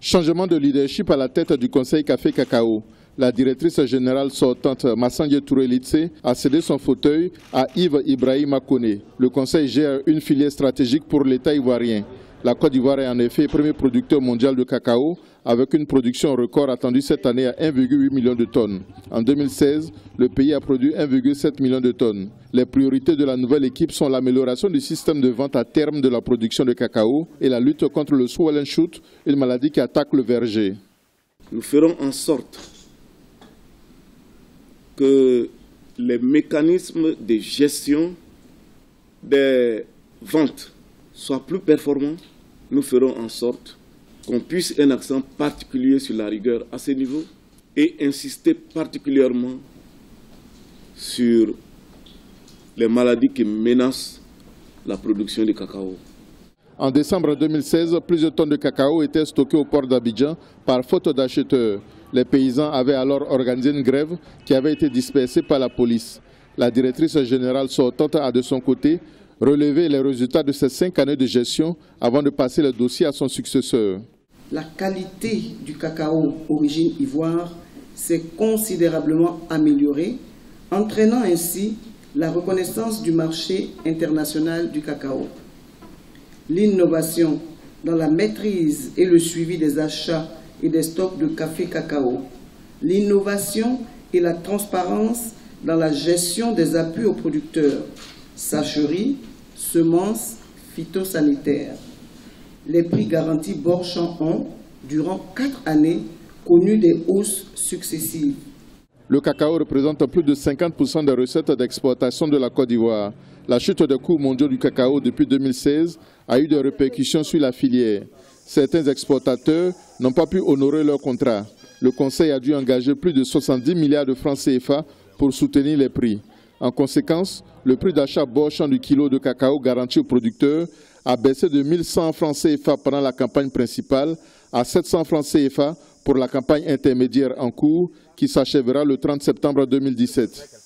Changement de leadership à la tête du Conseil Café Cacao. La directrice générale sortante Massandié Touré-Litse a cédé son fauteuil à Yves Ibrahima Koné. Le Conseil gère une filière stratégique pour l'État ivoirien. La Côte d'Ivoire est en effet premier producteur mondial de cacao avec une production record attendue cette année à 1,8 million de tonnes. En 2016, le pays a produit 1,7 million de tonnes. Les priorités de la nouvelle équipe sont l'amélioration du système de vente à terme de la production de cacao et la lutte contre le swollen shoot, une maladie qui attaque le verger. Nous ferons en sorte que les mécanismes de gestion des ventes soient plus performants. Nous ferons en sorte qu'on puisse un accent particulier sur la rigueur à ce niveau et insister particulièrement sur les maladies qui menacent la production de cacao. En décembre 2016, plusieurs tonnes de cacao étaient stockées au port d'Abidjan par faute d'acheteurs. Les paysans avaient alors organisé une grève qui avait été dispersée par la police. La directrice générale sortante a de son côté relevé les résultats de ces 5 années de gestion avant de passer le dossier à son successeur. La qualité du cacao origine ivoire s'est considérablement améliorée, entraînant ainsi la reconnaissance du marché international du cacao. L'innovation dans la maîtrise et le suivi des achats et des stocks de café cacao, l'innovation et la transparence dans la gestion des appuis aux producteurs, sacheries, semences, phytosanitaires. Les prix garantis Bord-Champ ont, durant 4 années, connu des hausses successives. Le cacao représente plus de 50% des recettes d'exportation de la Côte d'Ivoire. La chute des cours mondiaux du cacao depuis 2016 a eu des répercussions sur la filière. Certains exportateurs n'ont pas pu honorer leurs contrats. Le Conseil a dû engager plus de 70 milliards de francs CFA pour soutenir les prix. En conséquence, le prix d'achat Bord-Champ du kilo de cacao garanti aux producteurs a baissé de 1100 francs CFA pendant la campagne principale à 700 francs CFA pour la campagne intermédiaire en cours qui s'achèvera le 30 septembre 2017.